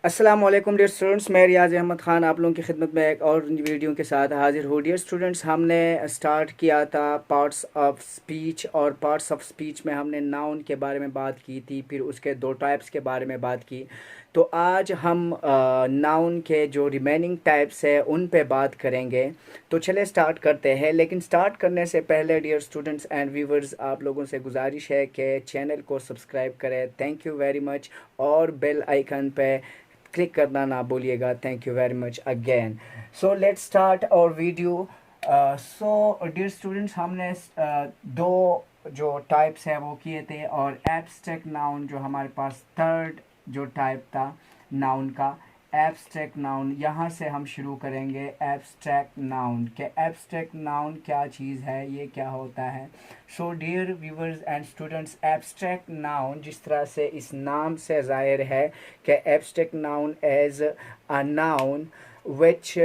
अस्सलामुअलैकुम dear students, मैं रियाज अहमद ख़ान आप लोगों की खिदमत में एक और वीडियो के साथ हाजिर हूँ। डियर स्टूडेंट्स, हमने स्टार्ट किया था पार्ट्स ऑफ स्पीच, और पार्ट्स ऑफ स्पीच में हमने नाउन के बारे में बात की थी, फिर उसके दो टाइप्स के बारे में बात की। तो आज हम नाउन के जो रिमेनिंग टाइप्स है उन पे बात करेंगे। तो चले स्टार्ट करते हैं, लेकिन स्टार्ट करने से पहले डियर स्टूडेंट्स एंड व्यूवर्स, आप लोगों से गुजारिश है कि चैनल को सब्सक्राइब करें। Thank you very much. और बेल आइकन पे क्लिक करना ना भूलिएगा। Thank you very much again. So let's start our video. So dear students, हमने दो जो टाइप्स है वो किए थे, और एब्स्ट्रैक्ट नाउन जो हमारे पास थर्ड जो टाइप था नाउन का, एब्स्ट्रैक्ट नाउन, यहाँ से हम शुरू करेंगे। एब्स्ट्रैक्ट नाउन के एब्स्ट्रैक्ट नाउन क्या चीज़ है, ये क्या होता है। So dear viewers and students, abstract noun जिस तरह से इस नाम से ज़ाहिर है कि abstract noun as a noun which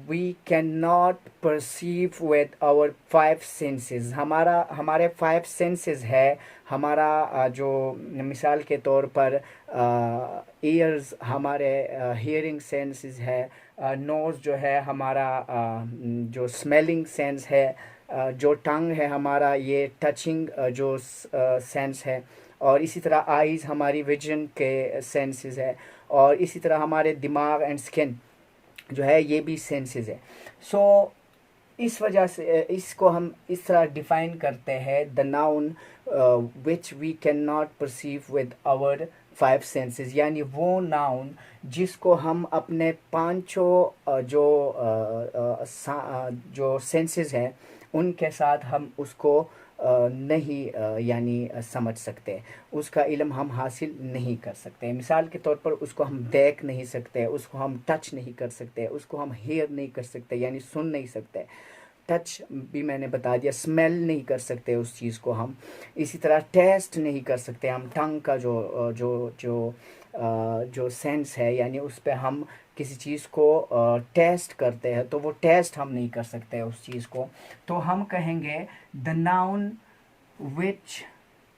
we cannot perceive with our five senses। हमारे फाइव सेंसेस है। हमारा जो मिसाल के तौर पर ईयर्स हमारे हियरिंग सेंसेस है, नोज़ जो है हमारा जो स्मेलिंग सेंस है, जो टंग है हमारा ये टचिंग जो सेंस है, और इसी तरह आइज़ हमारी विजन के सेंसेस है, और इसी तरह हमारे दिमाग एंड स्किन जो है ये भी सेंसेस है। सो इस वजह से इसको हम इस तरह डिफाइन करते हैं, the noun which we can not perceive with our five senses, यानी वो नाउन जिसको हम अपने पांचों जो सेंसेस हैं उनके साथ हम उसको नहीं यानी समझ सकते, उसका इल्म हम हासिल नहीं कर सकते। मिसाल के तौर पर उसको हम देख नहीं सकते, उसको हम टच नहीं कर सकते, उसको हम हेयर नहीं कर सकते यानी सुन नहीं सकते। टच भी मैंने बता दिया, स्मेल नहीं कर सकते उस चीज़ को हम। इसी तरह टेस्ट नहीं कर सकते हम, टंग का जो जो जो जो सेंस है, यानी उस पर हम किसी चीज़ को टेस्ट करते हैं तो वो टेस्ट हम नहीं कर सकते उस चीज़ को। तो हम कहेंगे the noun which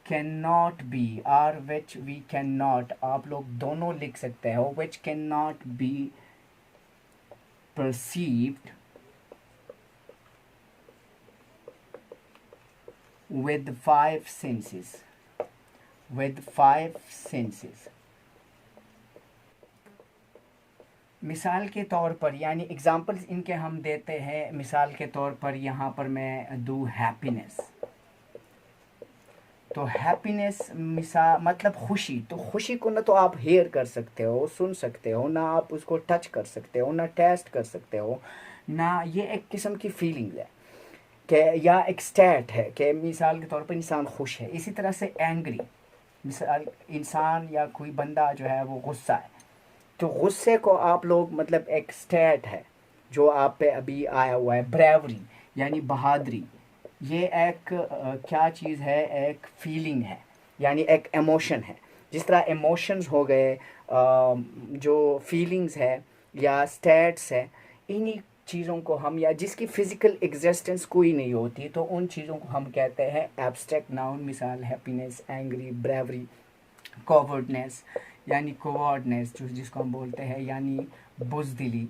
can not be, or which we can not, आप लोग दोनों लिख सकते हो, which can not be perceived with five senses, with five senses। मिसाल के तौर पर यानी एग्जांपल्स इनके हम देते हैं। मिसाल के तौर पर यहाँ पर मैं दूँ हैप्पीनेस। तो हैप्पीनेस मतलब खुशी। तो खुशी को ना तो आप हेयर कर सकते हो, सुन सकते हो, ना आप उसको टच कर सकते हो, ना टेस्ट कर सकते हो, ना ये एक किस्म की फीलिंग है कि या एक स्टेट है कि मिसाल के तौर पर इंसान खुश है। इसी तरह से एंग्री, मिसाल इंसान या कोई बंदा जो है वो गुस्सा है, तो गुस्से को आप लोग मतलब एक स्टेट है जो आप पे अभी आया हुआ है। ब्रेवरी यानी बहादुरी, ये एक क्या चीज़ है, एक फीलिंग है यानी एक इमोशन है। जिस तरह इमोशंस हो गए, जो फीलिंग्स है या स्टेट्स है, इन्हीं चीज़ों को हम, या जिसकी फ़िज़िकल एग्जिस्टेंस कोई नहीं होती, तो उन चीज़ों को हम कहते हैं एब्स्ट्रैक्ट नाउन। मिसाल हैप्पीनेस, एंग्री, ब्रेवरी, कॉवर्डनेस यानी कोवर्डनेस जो जिसको हम बोलते हैं, यानी बुज़दिली,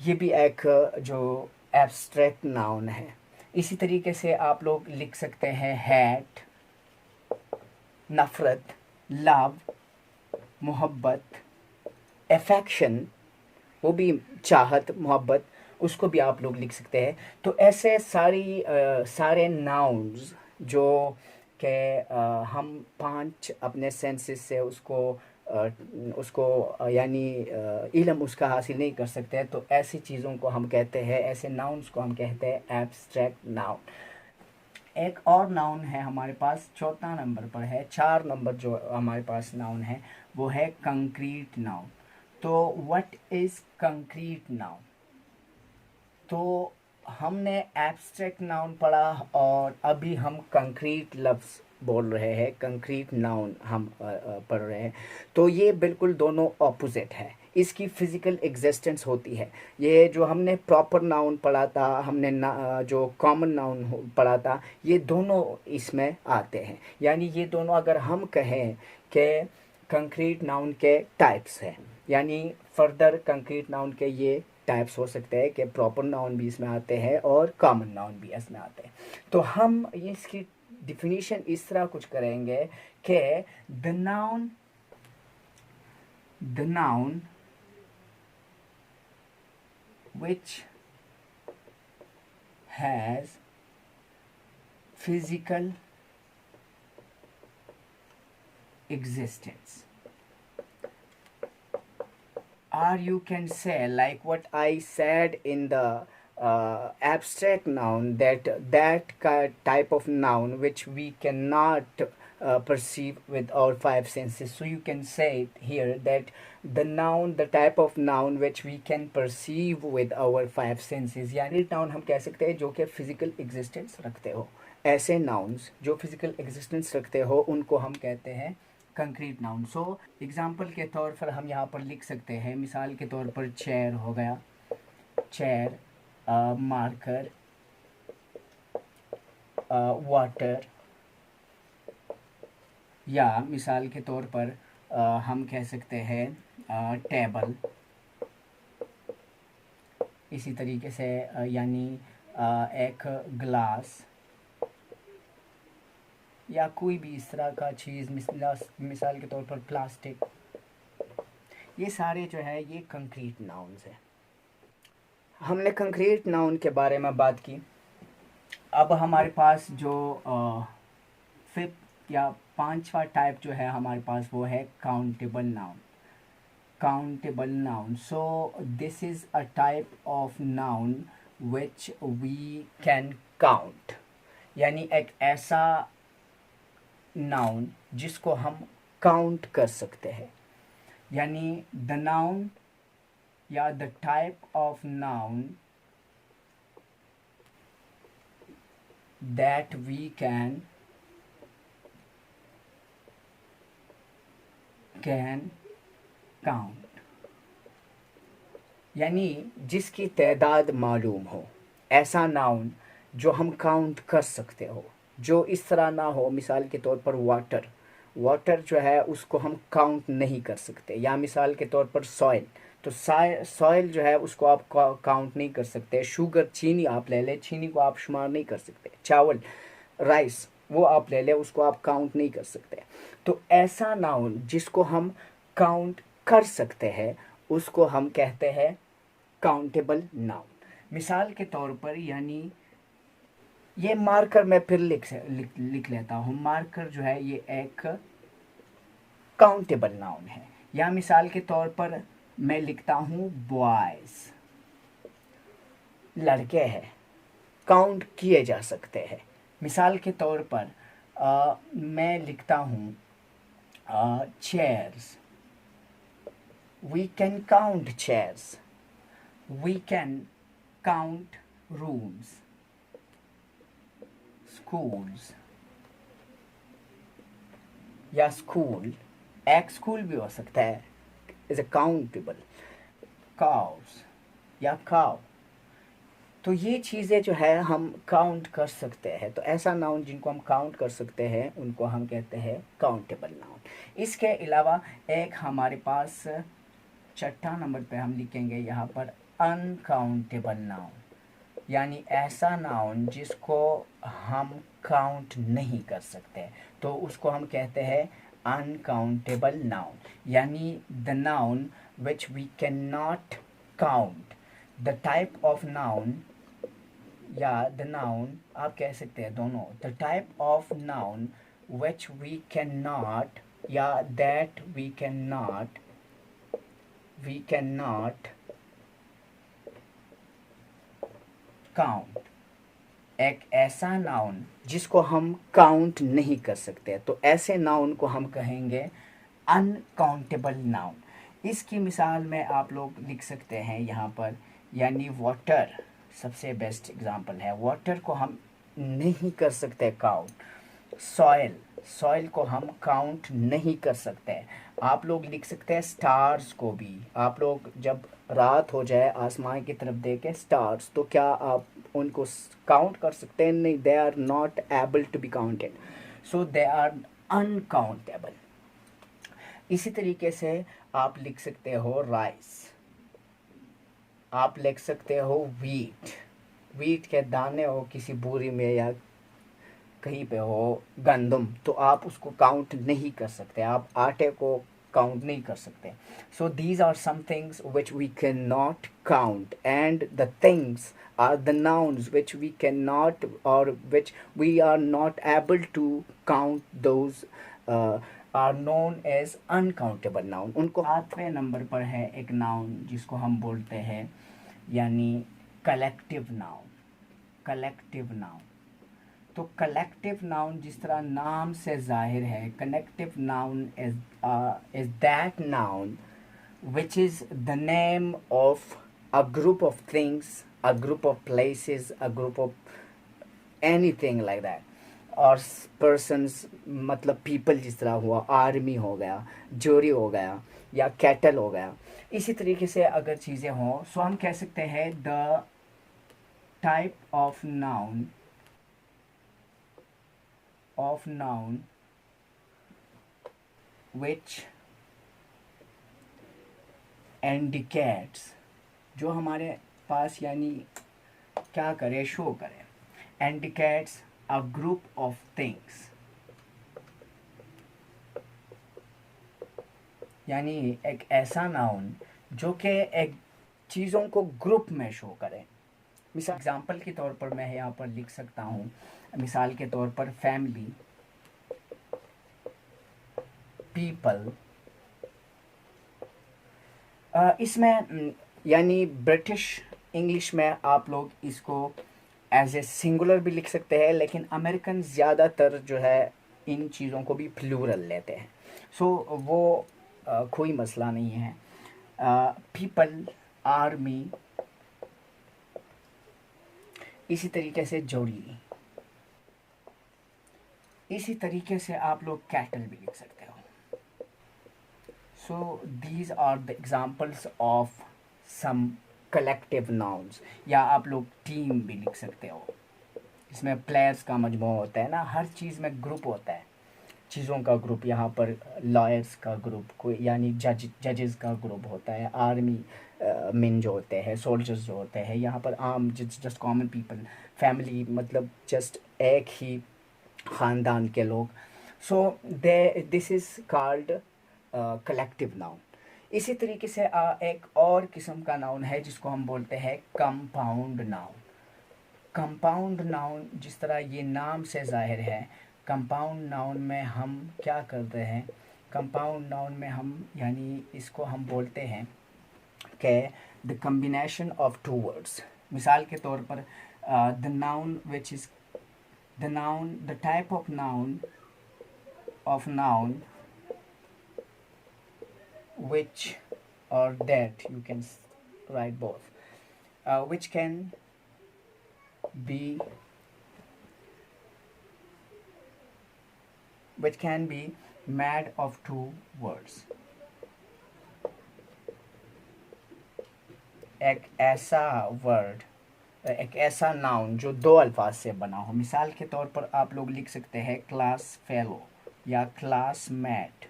ये भी एक जो एब्स्ट्रैक्ट नाउन है। इसी तरीके से आप लोग लिख सकते हैं हैट, नफ़रत, लव, मोहब्बत, अफेक्शन, वो भी चाहत, मोहब्बत, उसको भी आप लोग लिख सकते हैं। तो ऐसे सारे नाउन्स जो के हम पांच अपने सेंसेस से उसको यानी इल्म उसका हासिल नहीं कर सकते, तो ऐसी चीज़ों को हम कहते हैं, ऐसे नाउन्स को हम कहते हैं एब्स्ट्रैक्ट नाउन। एक और नाउन है हमारे पास, चौथा नंबर पर है। चार नंबर जो हमारे पास नाउन है वो है कंक्रीट नाउन। तो व्हाट इज़ कंक्रीट नाउन? तो हमने एब्स्ट्रैक्ट नाउन पढ़ा, और अभी हम कंक्रीट लफ्ज़ बोल रहे हैं, कंक्रीट नाउन हम पढ़ रहे हैं। तो ये बिल्कुल दोनों ऑपोजिट है, इसकी फ़िज़िकल एग्जिस्टेंस होती है। ये जो हमने प्रॉपर नाउन पढ़ा था, हमने जो कॉमन नाउन पढ़ा था, ये दोनों इसमें आते हैं। यानी ये दोनों अगर हम कहें कि कंक्रीट नाउन के टाइप्स हैं, यानी फर्दर कंक्रीट नाउन के ये टाइप्स हो सकते हैं कि प्रॉपर नाउन भी इसमें आते हैं और कॉमन नाउन भी इसमें आते हैं। तो हम इसकी डिफिनीशन इस तरह कुछ करेंगे कि the noun which has physical existence, or you can say like what I said in the abstract noun, type of noun which we cannot perceive with our five senses. So you can say here that the type of noun which we can perceive with our five senses, यानी noun हम कह सकते हैं जो कि physical existence रखते हो। ऐसे nouns जो physical existence रखते हो उनको हम कहते हैं कंक्रीट नाउन। सो एग्जाम्पल के तौर पर हम यहाँ पर लिख सकते हैं, मिसाल के तौर पर चेयर हो गया, चेयर, मार्कर, वाटर, या मिसाल के तौर पर हम कह सकते हैं टेबल। इसी तरीके से यानी एक ग्लास या कोई भी इस तरह का चीज़, मिसाल के तौर पर प्लास्टिक, ये सारे जो है ये कंक्रीट नाउन्स हैं। हमने कंक्रीट नाउन के बारे में बात की। अब हमारे पास जो फिफ्थ या पांचवा टाइप जो है हमारे पास वो है countable noun. Countable noun, so this is a type of noun which we can count, यानी एक ऐसा नाउन जिसको हम काउंट कर सकते हैं, यानी द नाउन या the type of noun that we can count, यानी जिसकी तादाद मालूम हो, ऐसा नाउन जो हम काउंट कर सकते हो, जो इस तरह ना हो। मिसाल के तौर पर वाटर जो है उसको हम काउंट नहीं कर सकते, या मिसाल के तौर पर सॉइल, तो सॉइल जो है उसको आप काउंट नहीं कर सकते। शुगर, चीनी आप ले ले, चीनी को आप शुमार नहीं कर सकते। चावल, राइस, वो आप ले ले, उसको आप काउंट नहीं कर सकते। तो ऐसा नाउन जिसको हम काउंट कर सकते हैं उसको हम कहते हैं काउंटेबल नाउन। मिसाल के तौर पर, यानी ये मार्कर मैं फिर लिख लेता हूँ। मार्कर जो है ये एक काउंटेबल नाउन है। या मिसाल के तौर पर मैं लिखता हूँ बॉयज, लड़के हैं, काउंट किए जा सकते हैं। मिसाल के तौर पर मैं लिखता हूँ chairs, we can count chairs, we can count rooms, schools, या स्कूल, एक स्कूल भी हो सकता है, इज ए काउंटेबल। काउस या काउ, तो ये चीज़ें जो है हम काउंट कर सकते हैं। तो ऐसा नाउन जिनको हम काउंट कर सकते हैं उनको हम कहते हैं काउंटेबल नाउन। इसके अलावा एक हमारे पास छठा नंबर पे हम लिखेंगे यहाँ पर अनकाउंटेबल नाउन, यानी ऐसा नाउन जिसको हम काउंट नहीं कर सकते, तो उसको हम कहते हैं अनकाउंटेबल नाउन, यानी the noun which we can not count. The type of noun या द नाउन आप कह सकते हैं दोनों, the type of noun which we can not या that we can not count, एक ऐसा नाउन जिसको हम काउंट नहीं कर सकते, तो ऐसे नाउन को हम कहेंगे अनकाउंटेबल नाउन। इसकी मिसाल में आप लोग लिख सकते हैं यहाँ पर, यानी वाटर सबसे बेस्ट एग्जांपल है। वाटर को हम नहीं कर सकते काउंट। सॉइल को हम काउंट नहीं कर सकते। आप लोग लिख सकते हैं स्टार्स को भी। आप लोग जब रात हो जाए आसमान की तरफ देखें स्टार्स, तो क्या आप उनको काउंट कर सकते हैं? नहीं, they are not able to be counted, so they are uncountable. इसी तरीके से आप लिख सकते हो राइस, आप लिख सकते हो वीट, वीट के दाने हो किसी बोरी में या कहीं पे हो गंदम, तो आप उसको काउंट नहीं कर सकते, आप आटे को काउंट नहीं कर सकते. So these are some things which we can not count, and the things are the nouns which we cannot or which we are not able to count, those are known as uncountable noun. उनको 8वें number पर है एक noun जिसको हम बोलते हैं यानी collective noun. Collective noun, तो कलेक्टिव नाउन जिस तरह नाम से जाहिर है, collective noun is that noun which is the name of a group of things, a group of places, a group of anything like that, और persons मतलब people जिस तरह हुआ, आर्मी हो गया, जोरी हो गया या कैटल हो गया. इसी तरीके से अगर चीज़ें हों सो हम कह सकते हैं the type of noun which indicates, जो हमारे पास यानी क्या करे, शो करे, indicates a group of things, यानी एक ऐसा नाउन जो कि एक चीज़ों को ग्रुप में शो करे. मिसाल एग्जाम्पल के तौर पर मैं यहाँ पर लिख सकता हूँ, मिसाल के तौर पर फैमिली, पीपल. इसमें यानी ब्रिटिश इंग्लिश में आप लोग इसको एज ए सिंगुलर भी लिख सकते हैं, लेकिन अमेरिकन ज़्यादातर जो है इन चीज़ों को भी प्लूरल लेते हैं. सो वो कोई मसला नहीं है. पीपल, आर्मी, इसी तरीके से जोड़ी, इसी तरीके से आप लोग कैटल भी लिख सकते हो. So these are the examples of some collective nouns. या आप लोग टीम भी लिख सकते हो, इसमें प्लेयर्स का मजमू होता है ना, हर चीज़ में ग्रुप होता है, चीज़ों का ग्रुप. यहाँ पर लॉयर्स का ग्रुप, कोई यानी जजेस का ग्रुप होता है, आर्मी मेन जो होते हैं, सोल्जर्स जो होते हैं, यहाँ पर आम जस्ट कॉमन पीपल, फैमिली मतलब जस्ट एक ही ख़ानदान के लोग. सो this is called collective noun. इसी तरीके से एक और किस्म का नाउन है जिसको हम बोलते हैं कंपाउंड नाउन. कंपाउंड नाउन जिस तरह ये नाम से जाहिर है, कंपाउंड नाउन में हम क्या करते हैं, कंपाउंड नाउन में हम यानी इसको हम बोलते हैं कि the combination of two words. मिसाल के तौर पर the noun which is the type of noun which or that, you can write both, which can be made of two words. एक ऐसा वर्ड, एक ऐसा नाउन जो दो अल्फाज से बना हो. मिसाल के तौर पर आप लोग लिख सकते हैं क्लास फेलो या क्लासमेट.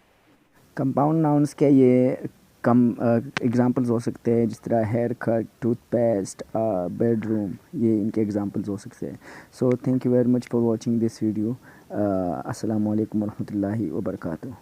कंपाउंड नाउन्स के ये कम एग्जांपल्स हो सकते हैं, जिस तरह हेयर कट, टूथपेस्ट, बेडरूम, ये इनके एग्जांपल्स हो सकते हैं. So thank you very much for watching this video. अस्सलाम वालेकुम वरहमतुल्लाहि वबरकातुहू.